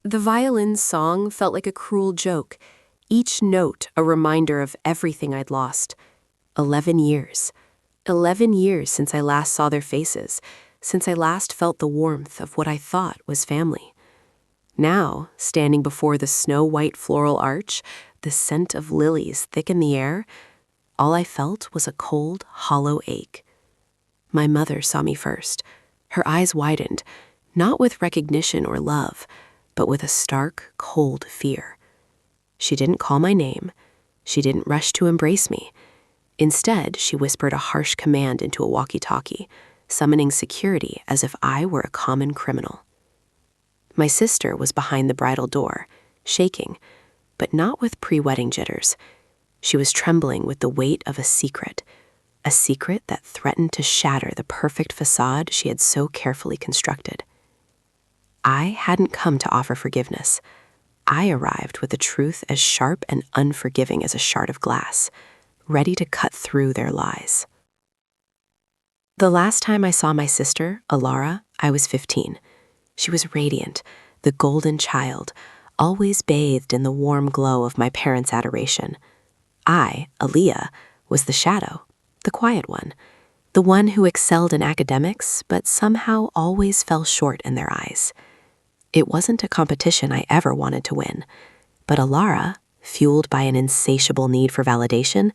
The violin's song felt like a cruel joke, each note a reminder of everything I'd lost. 11 years. 11 years since I last saw their faces, since I last felt the warmth of what I thought was family. Now, standing before the snow-white floral arch, the scent of lilies thick in the air, all I felt was a cold, hollow ache. My mother saw me first. Her eyes widened, not with recognition or love, but with a stark, cold fear. She didn't call my name. She didn't rush to embrace me. Instead, she whispered a harsh command into a walkie-talkie, summoning security as if I were a common criminal. My sister was behind the bridal door, shaking, but not with pre-wedding jitters. She was trembling with the weight of a secret that threatened to shatter the perfect facade she had so carefully constructed. I hadn't come to offer forgiveness. I arrived with a truth as sharp and unforgiving as a shard of glass, ready to cut through their lies. The last time I saw my sister, Alara, I was 15. She was radiant, the golden child, always bathed in the warm glow of my parents' adoration. I, Aaliyah, was the shadow, the quiet one, the one who excelled in academics but somehow always fell short in their eyes. It wasn't a competition I ever wanted to win, but Alara, fueled by an insatiable need for validation,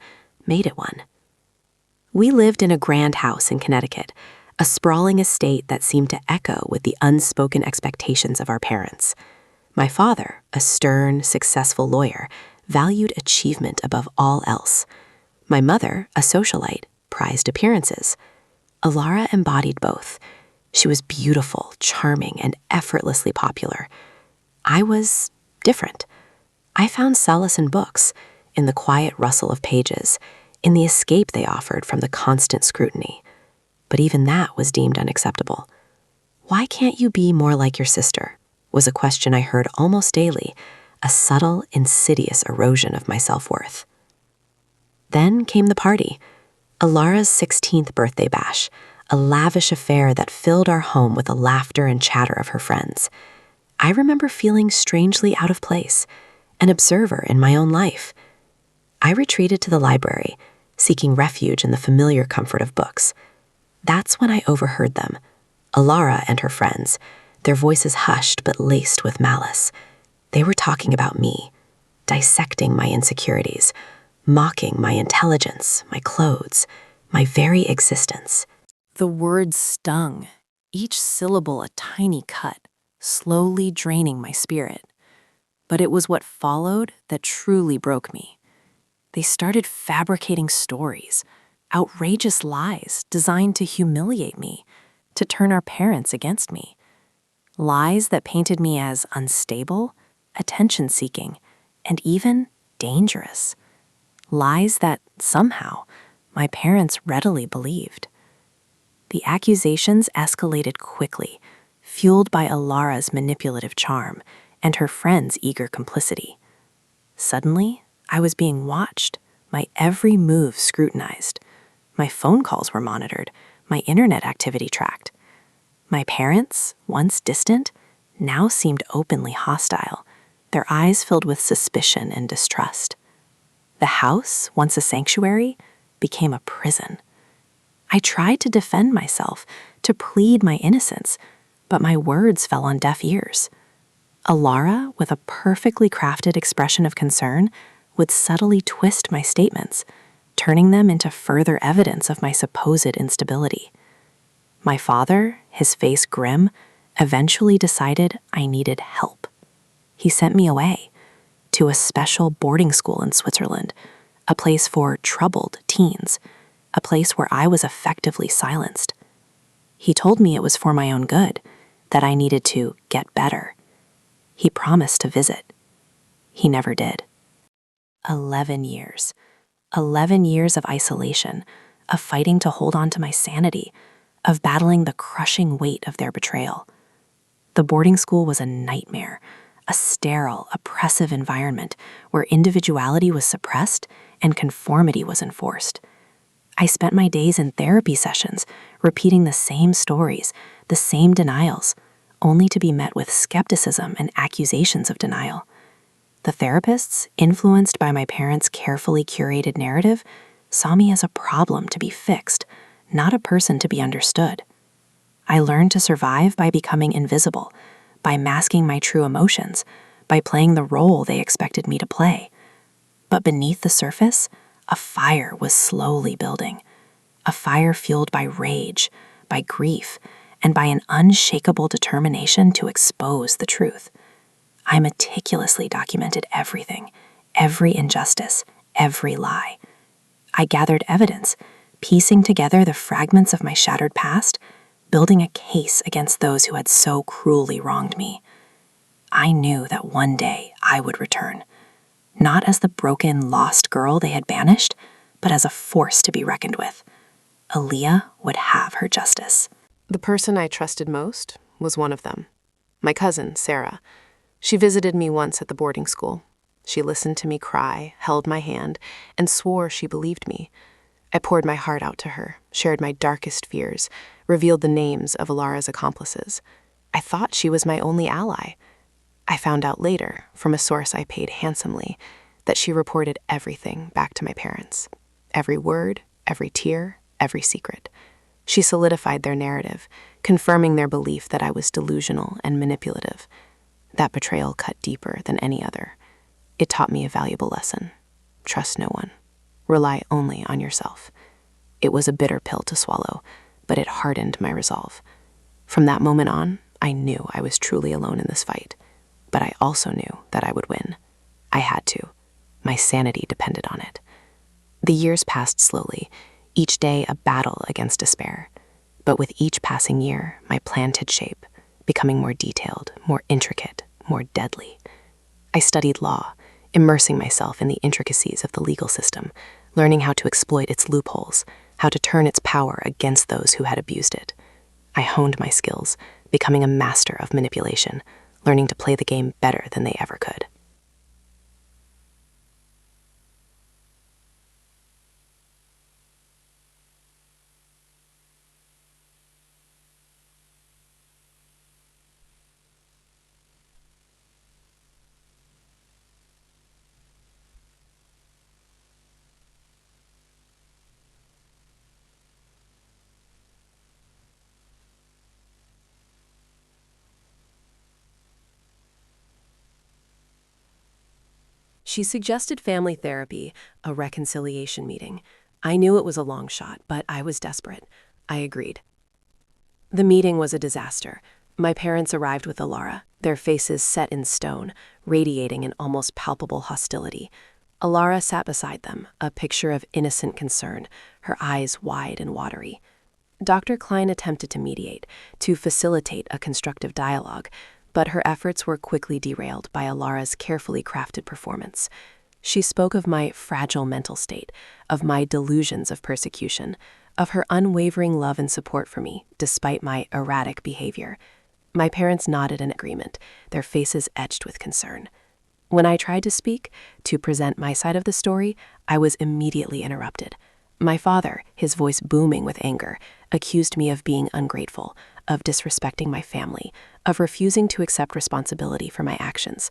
made it one. We lived in a grand house in Connecticut, a sprawling estate that seemed to echo with the unspoken expectations of our parents. My father, a stern, successful lawyer, valued achievement above all else. My mother, a socialite, prized appearances. Alara embodied both. She was beautiful, charming, and effortlessly popular. I was different. I found solace in books, in the quiet rustle of pages, in the escape they offered from the constant scrutiny. But even that was deemed unacceptable. "Why can't you be more like your sister?" was a question I heard almost daily, a subtle, insidious erosion of my self-worth. Then came the party, Alara's 16th birthday bash, a lavish affair that filled our home with the laughter and chatter of her friends. I remember feeling strangely out of place, an observer in my own life. I retreated to the library, seeking refuge in the familiar comfort of books. That's when I overheard them, Alara and her friends, their voices hushed but laced with malice. They were talking about me, dissecting my insecurities, mocking my intelligence, my clothes, my very existence. The words stung, each syllable a tiny cut, slowly draining my spirit. But it was what followed that truly broke me. They started fabricating stories, outrageous lies designed to humiliate me, to turn our parents against me. Lies that painted me as unstable, attention-seeking, and even dangerous. Lies that, somehow, my parents readily believed. The accusations escalated quickly, fueled by Alara's manipulative charm and her friends' eager complicity. Suddenly, I was being watched, my every move scrutinized. My phone calls were monitored, my internet activity tracked. My parents, once distant, now seemed openly hostile, their eyes filled with suspicion and distrust. The house, once a sanctuary, became a prison. I tried to defend myself, to plead my innocence, but my words fell on deaf ears. Alara, with a perfectly crafted expression of concern, would subtly twist my statements, turning them into further evidence of my supposed instability. My father, his face grim, eventually decided I needed help. He sent me away to a special boarding school in Switzerland, a place for troubled teens, a place where I was effectively silenced. He told me it was for my own good, that I needed to get better. He promised to visit. He never did. 11 years. 11 years of isolation, of fighting to hold on to my sanity, of battling the crushing weight of their betrayal. The boarding school was a nightmare, a sterile, oppressive environment where individuality was suppressed and conformity was enforced. I spent my days in therapy sessions, repeating the same stories, the same denials, only to be met with skepticism and accusations of denial. The therapists, influenced by my parents' carefully curated narrative, saw me as a problem to be fixed, not a person to be understood. I learned to survive by becoming invisible, by masking my true emotions, by playing the role they expected me to play. But beneath the surface, a fire was slowly building. A fire fueled by rage, by grief, and by an unshakable determination to expose the truth. I meticulously documented everything, every injustice, every lie. I gathered evidence, piecing together the fragments of my shattered past, building a case against those who had so cruelly wronged me. I knew that one day I would return, not as the broken, lost girl they had banished, but as a force to be reckoned with. Aaliyah would have her justice. The person I trusted most was one of them, my cousin, Sarah. She visited me once at the boarding school. She listened to me cry, held my hand, and swore she believed me. I poured my heart out to her, shared my darkest fears, revealed the names of Alara's accomplices. I thought she was my only ally. I found out later, from a source I paid handsomely, that she reported everything back to my parents. Every word, every tear, every secret. She solidified their narrative, confirming their belief that I was delusional and manipulative. That betrayal cut deeper than any other. It taught me a valuable lesson. Trust no one. Rely only on yourself. It was a bitter pill to swallow, but it hardened my resolve. From that moment on, I knew I was truly alone in this fight. But I also knew that I would win. I had to. My sanity depended on it. The years passed slowly, each day a battle against despair. But with each passing year, my plan took shape, becoming more detailed, more intricate, more deadly. I studied law, immersing myself in the intricacies of the legal system, learning how to exploit its loopholes, how to turn its power against those who had abused it. I honed my skills, becoming a master of manipulation, learning to play the game better than they ever could. She suggested family therapy, a reconciliation meeting. I knew it was a long shot, but I was desperate. I agreed. The meeting was a disaster. My parents arrived with Alara, their faces set in stone, radiating an almost palpable hostility. Alara sat beside them, a picture of innocent concern, her eyes wide and watery. Dr. Klein attempted to mediate, to facilitate a constructive dialogue, but her efforts were quickly derailed by Alara's carefully crafted performance. She spoke of my fragile mental state, of my delusions of persecution, of her unwavering love and support for me, despite my erratic behavior. My parents nodded in agreement, their faces etched with concern. When I tried to speak, to present my side of the story, I was immediately interrupted. My father, his voice booming with anger, accused me of being ungrateful, of disrespecting my family, of refusing to accept responsibility for my actions.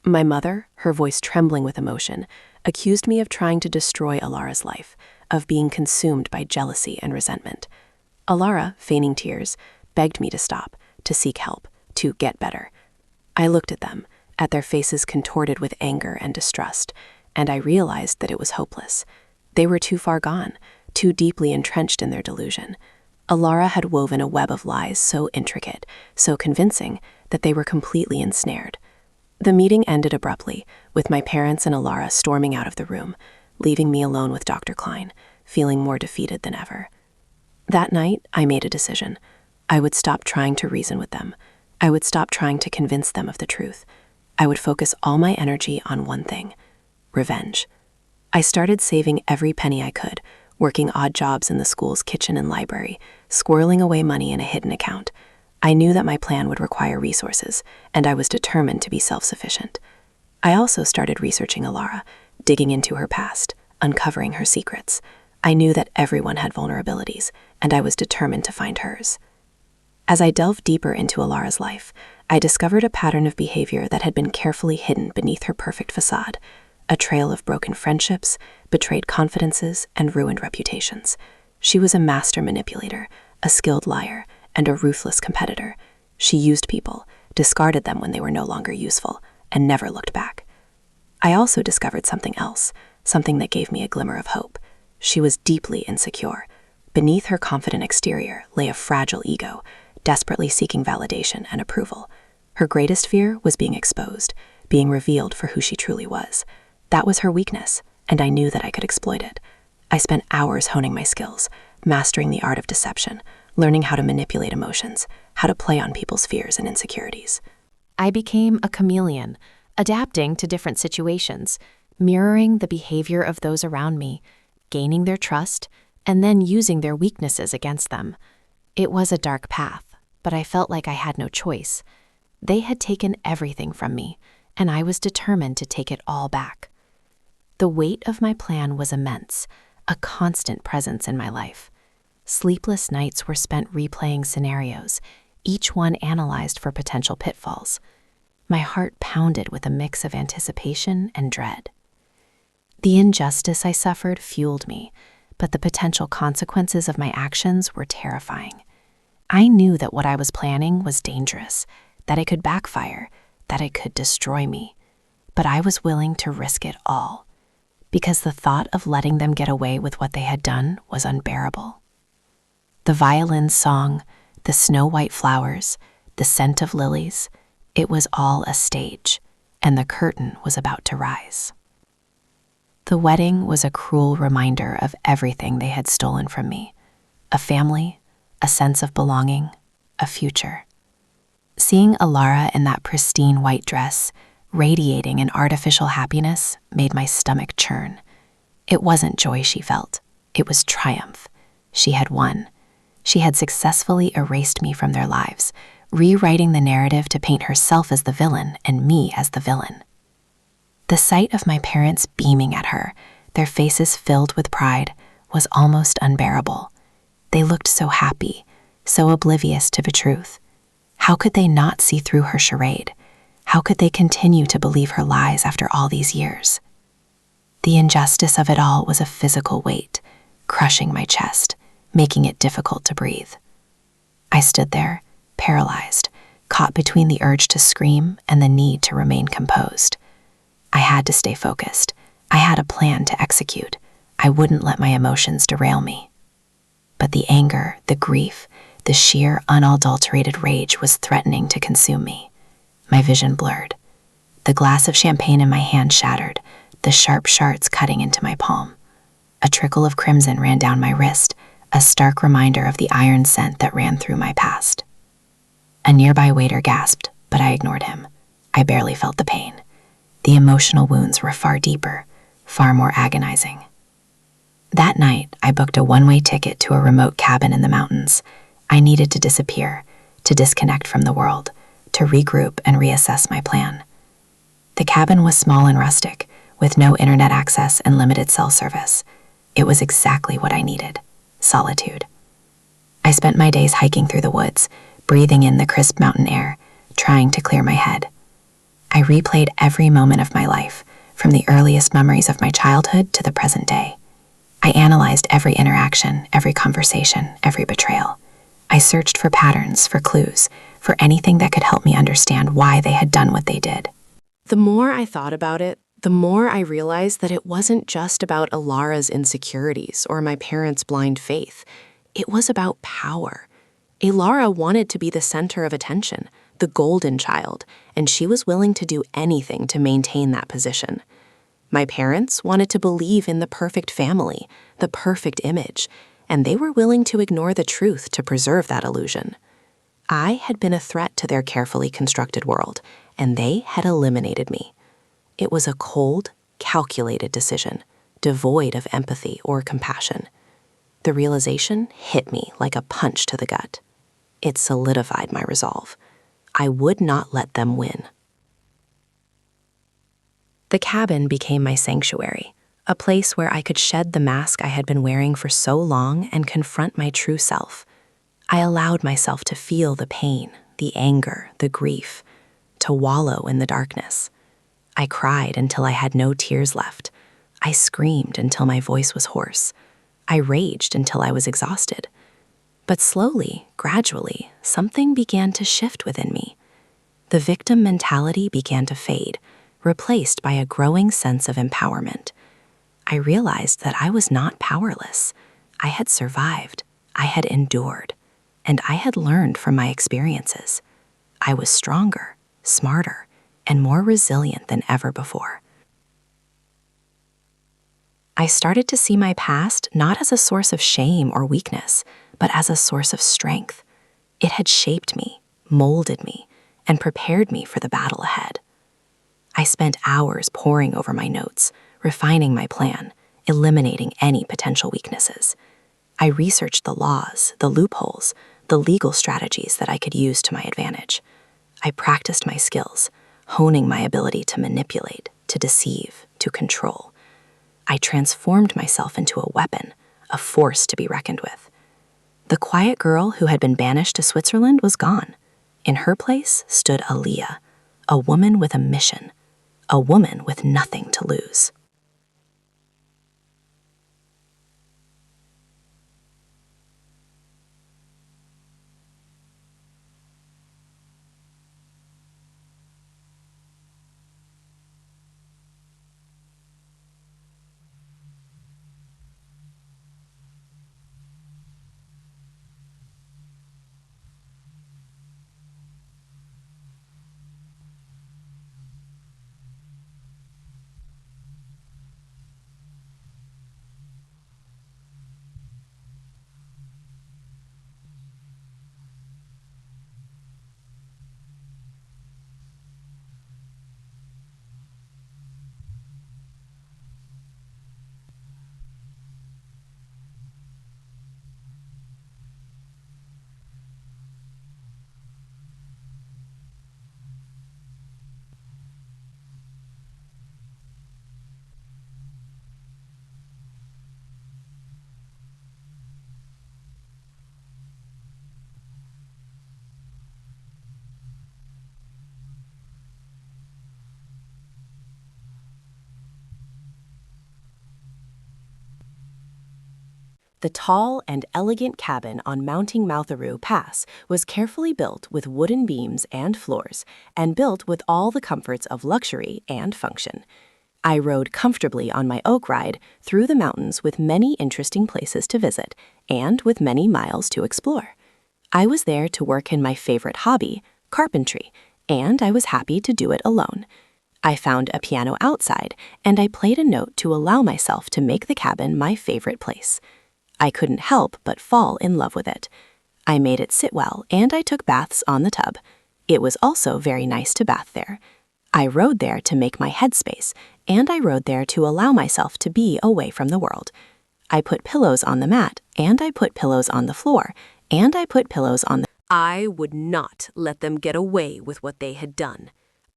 My mother, her voice trembling with emotion, accused me of trying to destroy Alara's life, of being consumed by jealousy and resentment. Alara, feigning tears, begged me to stop, to seek help, to get better. I looked at them, at their faces contorted with anger and distrust, and I realized that it was hopeless. They were too far gone, too deeply entrenched in their delusion. Alara had woven a web of lies so intricate, so convincing, that they were completely ensnared. The meeting ended abruptly, with my parents and Alara storming out of the room, leaving me alone with Dr. Klein, feeling more defeated than ever. That night, I made a decision. I would stop trying to reason with them. I would stop trying to convince them of the truth. I would focus all my energy on one thing: revenge. I started saving every penny I could, working odd jobs in the school's kitchen and library, squirreling away money in a hidden account. I knew that my plan would require resources, and I was determined to be self-sufficient. I also started researching Alara, digging into her past, uncovering her secrets. I knew that everyone had vulnerabilities, and I was determined to find hers. As I delved deeper into Alara's life, I discovered a pattern of behavior that had been carefully hidden beneath her perfect facade, a trail of broken friendships, betrayed confidences, and ruined reputations. She was a master manipulator, a skilled liar, and a ruthless competitor. She used people, discarded them when they were no longer useful, and never looked back. I also discovered something else, something that gave me a glimmer of hope. She was deeply insecure. Beneath her confident exterior lay a fragile ego, desperately seeking validation and approval. Her greatest fear was being exposed, being revealed for who she truly was. That was her weakness, and I knew that I could exploit it. I spent hours honing my skills, mastering the art of deception, learning how to manipulate emotions, how to play on people's fears and insecurities. I became a chameleon, adapting to different situations, mirroring the behavior of those around me, gaining their trust, and then using their weaknesses against them. It was a dark path, but I felt like I had no choice. They had taken everything from me, and I was determined to take it all back. The weight of my plan was immense, a constant presence in my life. Sleepless nights were spent replaying scenarios, each one analyzed for potential pitfalls. My heart pounded with a mix of anticipation and dread. The injustice I suffered fueled me, but the potential consequences of my actions were terrifying. I knew that what I was planning was dangerous, that it could backfire, that it could destroy me, but I was willing to risk it all, because the thought of letting them get away with what they had done was unbearable. The violin's song, the snow-white flowers, the scent of lilies, it was all a stage, and the curtain was about to rise. The wedding was a cruel reminder of everything they had stolen from me: a family, a sense of belonging, a future. Seeing Alara in that pristine white dress, radiating an artificial happiness, made my stomach churn. It wasn't joy she felt, it was triumph. She had won. She had successfully erased me from their lives, rewriting the narrative to paint herself as the villain and me as the villain. The sight of my parents beaming at her, their faces filled with pride, was almost unbearable. They looked so happy, so oblivious to the truth. How could they not see through her charade? How could they continue to believe her lies after all these years? The injustice of it all was a physical weight, crushing my chest, making it difficult to breathe. I stood there, paralyzed, caught between the urge to scream and the need to remain composed. I had to stay focused. I had a plan to execute. I wouldn't let my emotions derail me. But the anger, the grief, the sheer, unadulterated rage was threatening to consume me. My vision blurred. The glass of champagne in my hand shattered, the sharp shards cutting into my palm. A trickle of crimson ran down my wrist, a stark reminder of the iron scent that ran through my past. A nearby waiter gasped, but I ignored him. I barely felt the pain. The emotional wounds were far deeper, far more agonizing. That night, I booked a one-way ticket to a remote cabin in the mountains. I needed to disappear, to disconnect from the world, to regroup and reassess my plan. The cabin was small and rustic, with no internet access and limited cell service. It was exactly what I needed: solitude. I spent my days hiking through the woods, breathing in the crisp mountain air, trying to clear my head. I replayed every moment of my life, from the earliest memories of my childhood to the present day. I analyzed every interaction, every conversation, every betrayal. I searched for patterns, for clues, for anything that could help me understand why they had done what they did. The more I thought about it, the more I realized that it wasn't just about Alara's insecurities or my parents' blind faith. It was about power. Alara wanted to be the center of attention, the golden child, and she was willing to do anything to maintain that position. My parents wanted to believe in the perfect family, the perfect image, and they were willing to ignore the truth to preserve that illusion. I had been a threat to their carefully constructed world, and they had eliminated me. It was a cold, calculated decision, devoid of empathy or compassion. The realization hit me like a punch to the gut. It solidified my resolve. I would not let them win. The cabin became my sanctuary, a place where I could shed the mask I had been wearing for so long and confront my true self. I allowed myself to feel the pain, the anger, the grief, to wallow in the darkness. I cried until I had no tears left. I screamed until my voice was hoarse. I raged until I was exhausted. But slowly, gradually, something began to shift within me. The victim mentality began to fade, replaced by a growing sense of empowerment. I realized that I was not powerless. I had survived, I had endured, and I had learned from my experiences. I was stronger, smarter, and more resilient than ever before. I started to see my past not as a source of shame or weakness, but as a source of strength. It had shaped me, molded me, and prepared me for the battle ahead. I spent hours poring over my notes, refining my plan, eliminating any potential weaknesses. I researched the laws, the loopholes, the legal strategies that I could use to my advantage. I practiced my skills, honing my ability to manipulate, to deceive, to control. I transformed myself into a weapon, a force to be reckoned with. The quiet girl who had been banished to Switzerland was gone. In her place stood Aaliyah, a woman with a mission, a woman with nothing to lose. The tall and elegant cabin on Mounting Moutharoo Pass was carefully built with wooden beams and floors, and built with all the comforts of luxury and function. I rode comfortably on my oak ride through the mountains with many interesting places to visit, and with many miles to explore. I was there to work in my favorite hobby, carpentry, and I was happy to do it alone. I found a piano outside, and I played a note to allow myself to make the cabin my favorite place. I couldn't help but fall in love with it. I made it sit well, and I took baths on the tub. It was also very nice to bath there. I rode there to make my headspace, and I rode there to allow myself to be away from the world. I put pillows on the mat, and I put pillows on the floor, and I put pillows on the... I would not let them get away with what they had done.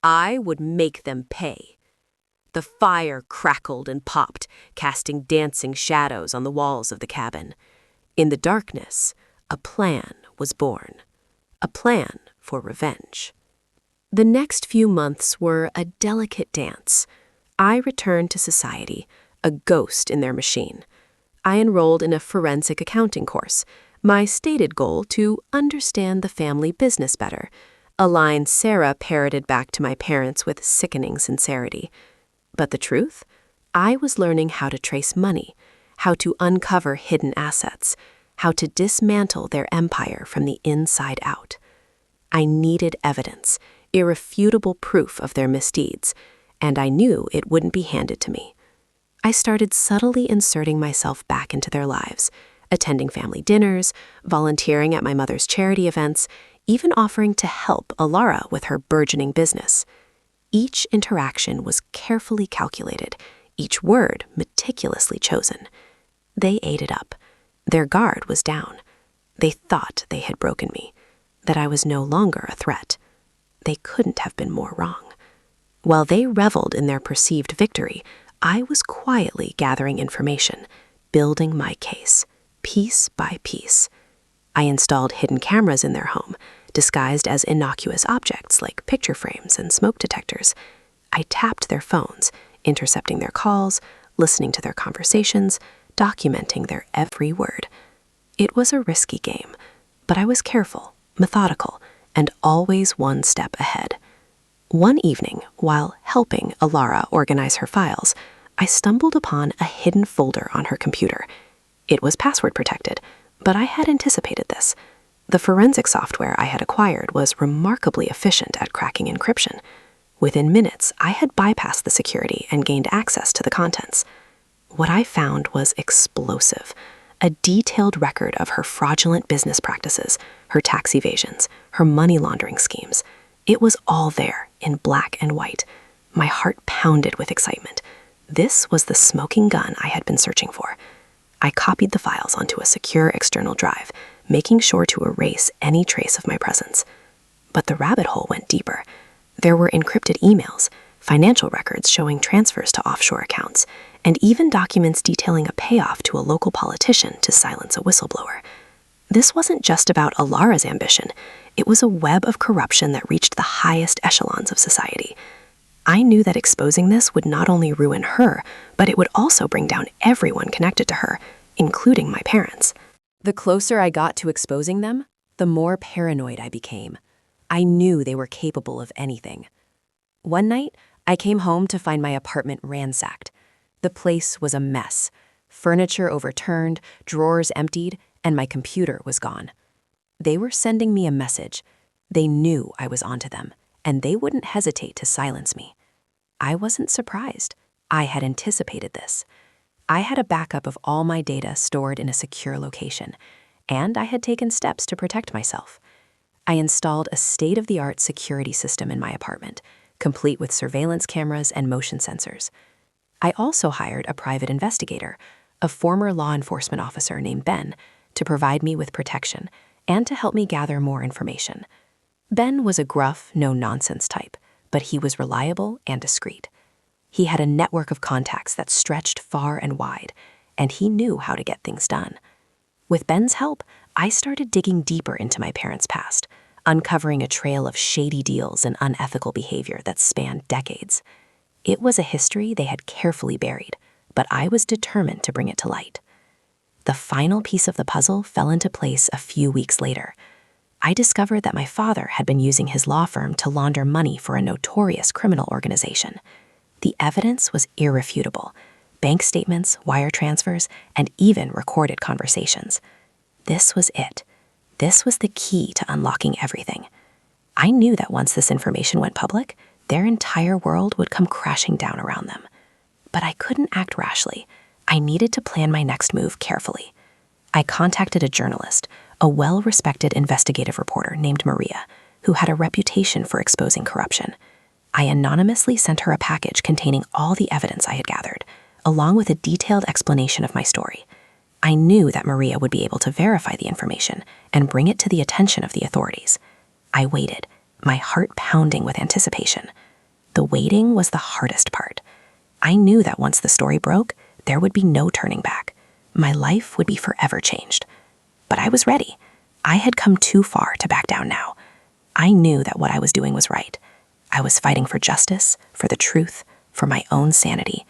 I would make them pay. The fire crackled and popped, casting dancing shadows on the walls of the cabin. In the darkness, a plan was born. A plan for revenge. The next few months were a delicate dance. I returned to society, a ghost in their machine. I enrolled in a forensic accounting course, my stated goal to understand the family business better, a line Sarah parroted back to my parents with sickening sincerity. But the truth? I was learning how to trace money, how to uncover hidden assets, how to dismantle their empire from the inside out. I needed evidence, irrefutable proof of their misdeeds, and I knew it wouldn't be handed to me. I started subtly inserting myself back into their lives, attending family dinners, volunteering at my mother's charity events, even offering to help Alara with her burgeoning business. Each interaction was carefully calculated, each word meticulously chosen. They ate it up. Their guard was down. They thought they had broken me, that I was no longer a threat. They couldn't have been more wrong. While they reveled in their perceived victory, I was quietly gathering information, building my case, piece by piece. I installed hidden cameras in their home, disguised as innocuous objects like picture frames and smoke detectors. I tapped their phones, intercepting their calls, listening to their conversations, documenting their every word. It was a risky game, but I was careful, methodical, and always one step ahead. One evening, while helping Alara organize her files, I stumbled upon a hidden folder on her computer. It was password protected, but I had anticipated this. The forensic software I had acquired was remarkably efficient at cracking encryption. Within minutes, I had bypassed the security and gained access to the contents. What I found was explosive. A detailed record of her fraudulent business practices, her tax evasions, her money laundering schemes. It was all there, in black and white. My heart pounded with excitement. This was the smoking gun I had been searching for. I copied the files onto a secure external drive, making sure to erase any trace of my presence. But the rabbit hole went deeper. There were encrypted emails, financial records showing transfers to offshore accounts, and even documents detailing a payoff to a local politician to silence a whistleblower. This wasn't just about Alara's ambition. It was a web of corruption that reached the highest echelons of society. I knew that exposing this would not only ruin her, but it would also bring down everyone connected to her, including my parents. The closer I got to exposing them, the more paranoid I became. I knew they were capable of anything. One night, I came home to find my apartment ransacked. The place was a mess. Furniture overturned, drawers emptied, and my computer was gone. They were sending me a message. They knew I was onto them, and they wouldn't hesitate to silence me. I wasn't surprised. I had anticipated this. I had a backup of all my data stored in a secure location, and I had taken steps to protect myself. I installed a state-of-the-art security system in my apartment, complete with surveillance cameras and motion sensors. I also hired a private investigator, a former law enforcement officer named Ben, to provide me with protection and to help me gather more information. Ben was a gruff, no-nonsense type, but he was reliable and discreet. He had a network of contacts that stretched far and wide, and he knew how to get things done. With Ben's help, I started digging deeper into my parents' past, uncovering a trail of shady deals and unethical behavior that spanned decades. It was a history they had carefully buried, but I was determined to bring it to light. The final piece of the puzzle fell into place a few weeks later. I discovered that my father had been using his law firm to launder money for a notorious criminal organization. The evidence was irrefutable: bank statements, wire transfers, and even recorded conversations. This was it. This was the key to unlocking everything. I knew that once this information went public, their entire world would come crashing down around them. But I couldn't act rashly. I needed to plan my next move carefully. I contacted a journalist, a well-respected investigative reporter named Maria, who had a reputation for exposing corruption. I anonymously sent her a package containing all the evidence I had gathered, along with a detailed explanation of my story. I knew that Maria would be able to verify the information and bring it to the attention of the authorities. I waited, my heart pounding with anticipation. The waiting was the hardest part. I knew that once the story broke, there would be no turning back. My life would be forever changed. But I was ready. I had come too far to back down now. I knew that what I was doing was right. I was fighting for justice, for the truth, for my own sanity,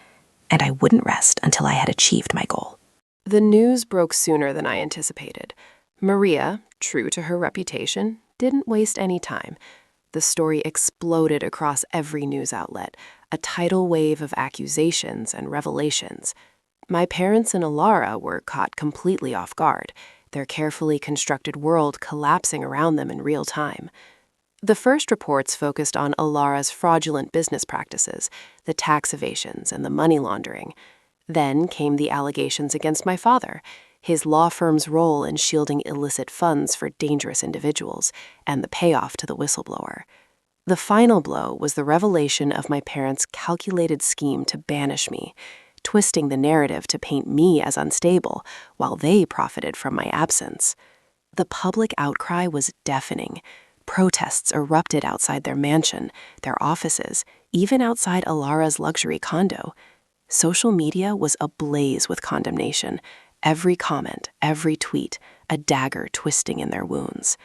and I wouldn't rest until I had achieved my goal. The news broke sooner than I anticipated. Maria, true to her reputation, didn't waste any time. The story exploded across every news outlet, a tidal wave of accusations and revelations. My parents and Alara were caught completely off guard, their carefully constructed world collapsing around them in real time. The first reports focused on Alara's fraudulent business practices, the tax evasions, and the money laundering. Then came the allegations against my father, his law firm's role in shielding illicit funds for dangerous individuals, and the payoff to the whistleblower. The final blow was the revelation of my parents' calculated scheme to banish me, twisting the narrative to paint me as unstable while they profited from my absence. The public outcry was deafening. Protests erupted outside their mansion, their offices, even outside Alara's luxury condo. Social media was ablaze with condemnation. Every comment, every tweet, a dagger twisting in their wounds.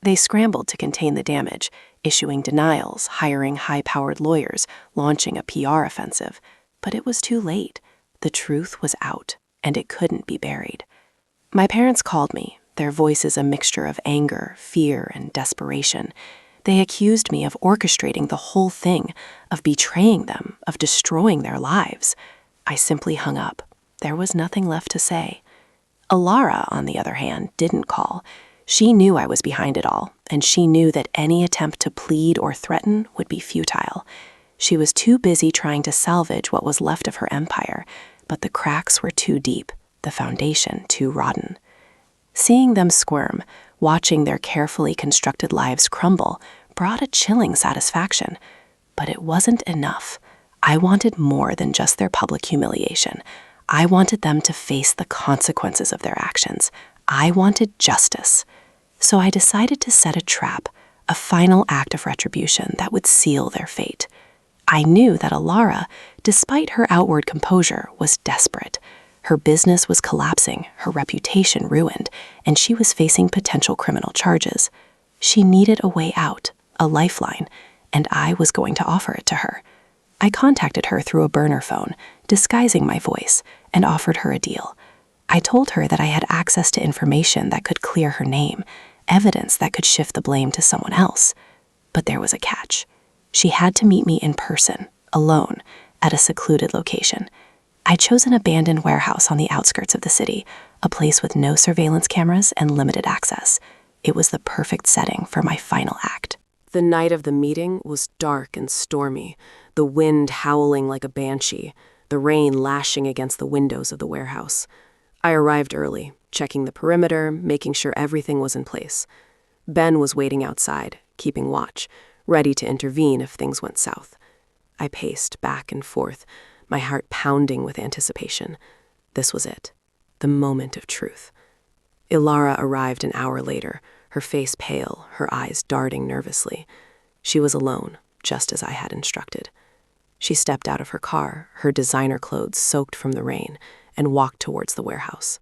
They scrambled to contain the damage, issuing denials, hiring high-powered lawyers, launching a PR offensive. But it was too late. The truth was out, and it couldn't be buried. My parents called me, their voices a mixture of anger, fear, and desperation. They accused me of orchestrating the whole thing, of betraying them, of destroying their lives. I simply hung up. There was nothing left to say. Alara, on the other hand, didn't call. She knew I was behind it all, and she knew that any attempt to plead or threaten would be futile. She was too busy trying to salvage what was left of her empire, but the cracks were too deep, the foundation too rotten. Seeing them squirm, watching their carefully constructed lives crumble, brought a chilling satisfaction. But it wasn't enough. I wanted more than just their public humiliation. I wanted them to face the consequences of their actions. I wanted justice. So I decided to set a trap, a final act of retribution that would seal their fate. I knew that Alara, despite her outward composure, was desperate. Her business was collapsing, her reputation ruined, and she was facing potential criminal charges. She needed a way out, a lifeline, and I was going to offer it to her. I contacted her through a burner phone, disguising my voice, and offered her a deal. I told her that I had access to information that could clear her name, evidence that could shift the blame to someone else. But there was a catch. She had to meet me in person, alone, at a secluded location. I chose an abandoned warehouse on the outskirts of the city, a place with no surveillance cameras and limited access. It was the perfect setting for my final act. The night of the meeting was dark and stormy, the wind howling like a banshee, the rain lashing against the windows of the warehouse. I arrived early, checking the perimeter, making sure everything was in place. Ben was waiting outside, keeping watch, ready to intervene if things went south. I paced back and forth, my heart pounding with anticipation. This was it, the moment of truth. Ilara arrived an hour later, her face pale, her eyes darting nervously. She was alone, just as I had instructed. She stepped out of her car, her designer clothes soaked from the rain, and walked towards the warehouse.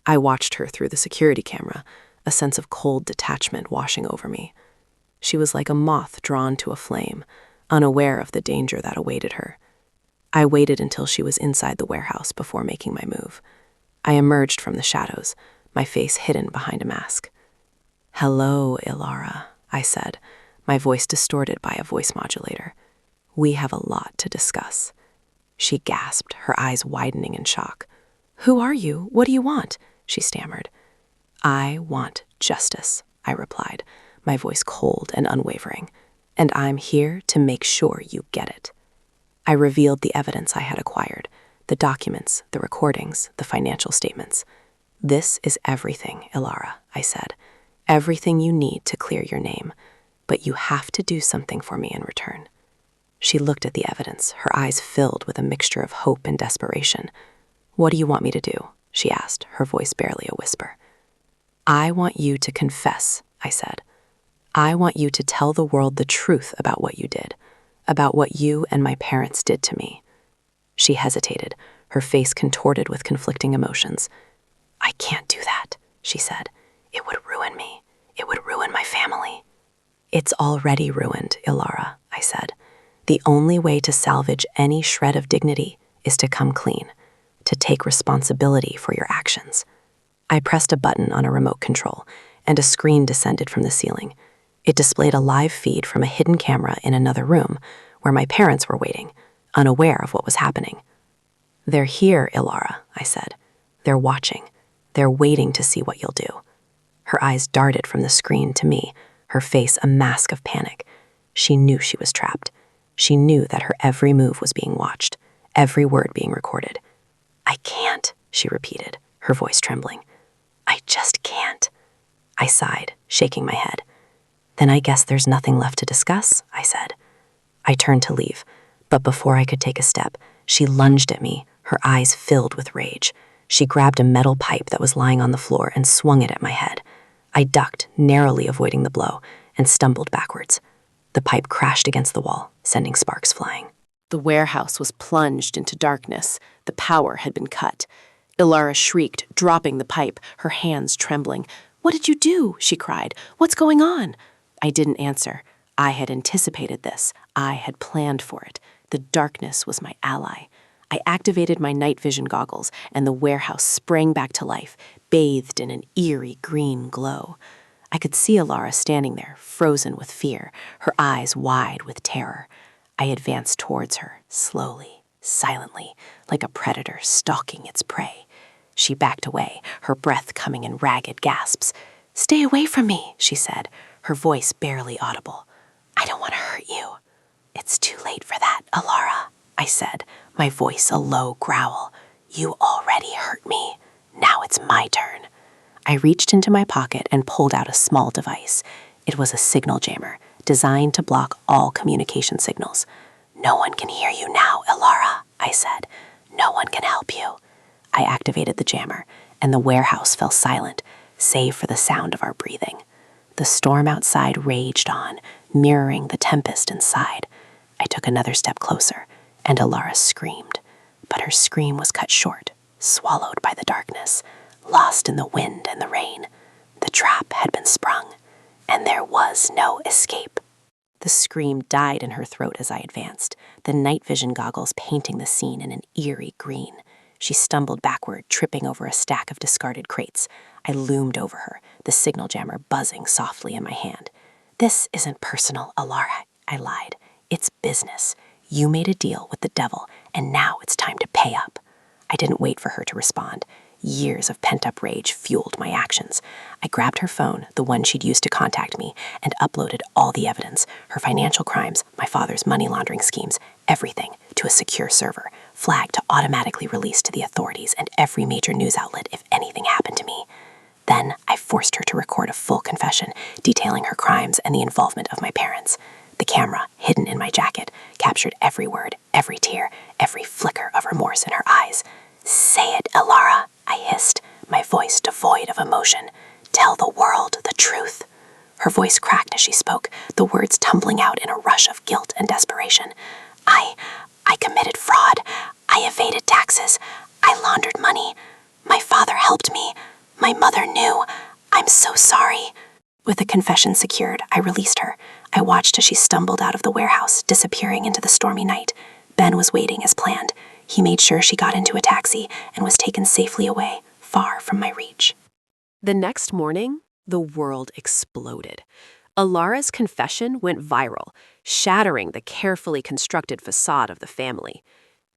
I watched her through the security camera, a sense of cold detachment washing over me. She was like a moth drawn to a flame, unaware of the danger that awaited her. I waited until she was inside the warehouse before making my move. I emerged from the shadows, my face hidden behind a mask. "Hello, Ilara," I said, my voice distorted by a voice modulator. "We have a lot to discuss." She gasped, her eyes widening in shock. "Who are you? What do you want?" she stammered. "I want justice," I replied, my voice cold and unwavering. "And I'm here to make sure you get it." I revealed the evidence I had acquired, the documents, the recordings, the financial statements. "This is everything, Ilara," I said. "Everything you need to clear your name. But you have to do something for me in return." She looked at the evidence, her eyes filled with a mixture of hope and desperation. "What do you want me to do?" she asked, her voice barely a whisper. "I want you to confess," I said. "I want you to tell the world the truth about what you did, about what you and my parents did to me." She hesitated, her face contorted with conflicting emotions. "I can't do that," she said. "It would ruin me. It would ruin my family." "It's already ruined, Ilara," I said. "The only way to salvage any shred of dignity is to come clean, to take responsibility for your actions." I pressed a button on a remote control, and a screen descended from the ceiling. It displayed a live feed from a hidden camera in another room, where my parents were waiting, unaware of what was happening. "They're here, Ilara," I said. "They're watching. They're waiting to see what you'll do." Her eyes darted from the screen to me, her face a mask of panic. She knew she was trapped. She knew that her every move was being watched, every word being recorded. "I can't," she repeated, her voice trembling. "I just can't." I sighed, shaking my head. "Then I guess there's nothing left to discuss," I said. I turned to leave, but before I could take a step, she lunged at me, her eyes filled with rage. She grabbed a metal pipe that was lying on the floor and swung it at my head. I ducked, narrowly avoiding the blow, and stumbled backwards. The pipe crashed against the wall, sending sparks flying. The warehouse was plunged into darkness. The power had been cut. Ilara shrieked, dropping the pipe, her hands trembling. "What did you do?" she cried. "What's going on?" I didn't answer. I had anticipated this. I had planned for it. The darkness was my ally. I activated my night vision goggles, and the warehouse sprang back to life, bathed in an eerie green glow. I could see Ilara standing there, frozen with fear, her eyes wide with terror. I advanced towards her, slowly, silently, like a predator stalking its prey. She backed away, her breath coming in ragged gasps. "Stay away from me," she said, her voice barely audible. "I don't want to hurt you." "It's too late for that, Ilara," I said, my voice a low growl. "You already hurt me. Now it's my turn." I reached into my pocket and pulled out a small device. It was a signal jammer, designed to block all communication signals. "No one can hear you now, Ilara," I said. "No one can help you." I activated the jammer, and the warehouse fell silent, save for the sound of our breathing. The storm outside raged on, mirroring the tempest inside. I took another step closer, and Ilara screamed. But her scream was cut short, swallowed by the darkness, lost in the wind and the rain. The trap had been sprung, and there was no escape. The scream died in her throat as I advanced, the night vision goggles painting the scene in an eerie green. She stumbled backward, tripping over a stack of discarded crates. I loomed over her, the signal jammer buzzing softly in my hand. "This isn't personal, Ilara," I lied. "It's business. You made a deal with the devil, and now it's time to pay up." I didn't wait for her to respond. Years of pent-up rage fueled my actions. I grabbed her phone, the one she'd used to contact me, and uploaded all the evidence, her financial crimes, my father's money laundering schemes, everything, to a secure server, flagged to automatically release to the authorities and every major news outlet if anything happened to me. Then I forced her to record a full confession, detailing her crimes and the involvement of my parents. The camera, hidden in my jacket, captured every word, every tear, every flicker of remorse in her eyes. "Say it, Ilara," I hissed, my voice devoid of emotion. "Tell the world the truth." Her voice cracked as she spoke, the words tumbling out in a rush of guilt and desperation. I committed fraud. I evaded taxes. I laundered money. My father helped me. My mother knew. I'm so sorry." With the confession secured, I released her. I watched as she stumbled out of the warehouse, disappearing into the stormy night. Ben was waiting as planned. He made sure she got into a taxi and was taken safely away, far from my reach. The next morning, the world exploded. Ilara's confession went viral, shattering the carefully constructed facade of the family.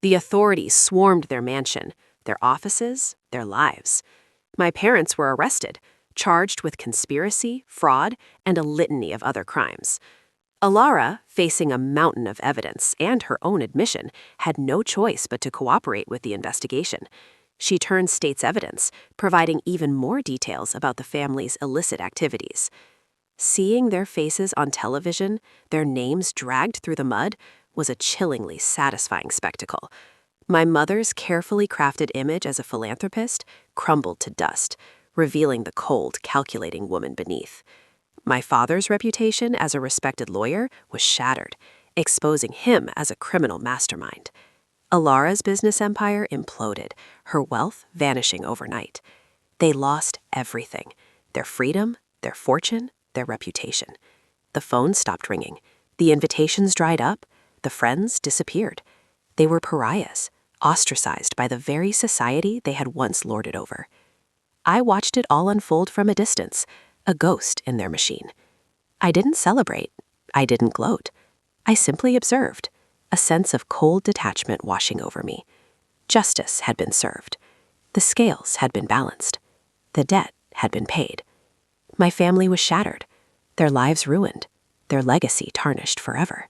The authorities swarmed their mansion, their offices, their lives. My parents were arrested, charged with conspiracy, fraud, and a litany of other crimes. Ilara, facing a mountain of evidence and her own admission, had no choice but to cooperate with the investigation. She turned state's evidence, providing even more details about the family's illicit activities. Seeing their faces on television, their names dragged through the mud, was a chillingly satisfying spectacle. My mother's carefully crafted image as a philanthropist crumbled to dust, revealing the cold, calculating woman beneath. My father's reputation as a respected lawyer was shattered, exposing him as a criminal mastermind. Ilara's business empire imploded, her wealth vanishing overnight. They lost everything: their freedom, their fortune, their reputation. The phone stopped ringing. The invitations dried up. The friends disappeared. They were pariahs, ostracized by the very society they had once lorded over. I watched it all unfold from a distance, a ghost in their machine. I didn't celebrate. I didn't gloat. I simply observed, a sense of cold detachment washing over me. Justice had been served. The scales had been balanced. The debt had been paid. My family was shattered, their lives ruined, their legacy tarnished forever.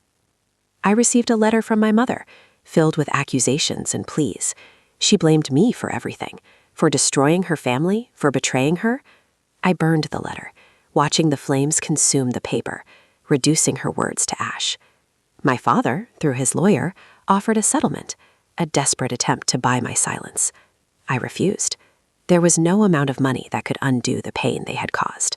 I received a letter from my mother, filled with accusations and pleas. She blamed me for everything, for destroying her family, for betraying her. I burned the letter, watching the flames consume the paper, reducing her words to ash. My father, through his lawyer, offered a settlement, a desperate attempt to buy my silence. I refused. There was no amount of money that could undo the pain they had caused.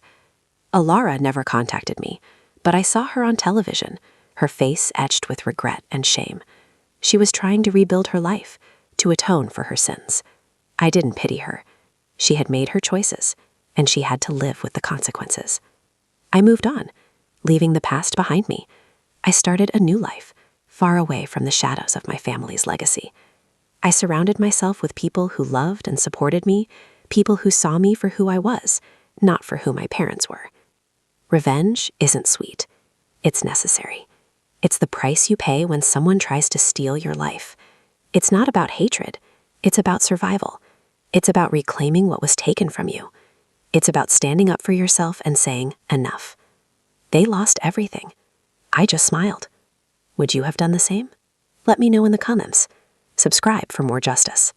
Ilara never contacted me, but I saw her on television, her face etched with regret and shame. She was trying to rebuild her life, to atone for her sins. I didn't pity her. She had made her choices, and she had to live with the consequences. I moved on, leaving the past behind me. I started a new life, far away from the shadows of my family's legacy. I surrounded myself with people who loved and supported me, people who saw me for who I was, not for who my parents were. Revenge isn't sweet. It's necessary. It's the price you pay when someone tries to steal your life. It's not about hatred. It's about survival. It's about reclaiming what was taken from you. It's about standing up for yourself and saying, enough. They lost everything. I just smiled. Would you have done the same? Let me know in the comments. Subscribe for more justice.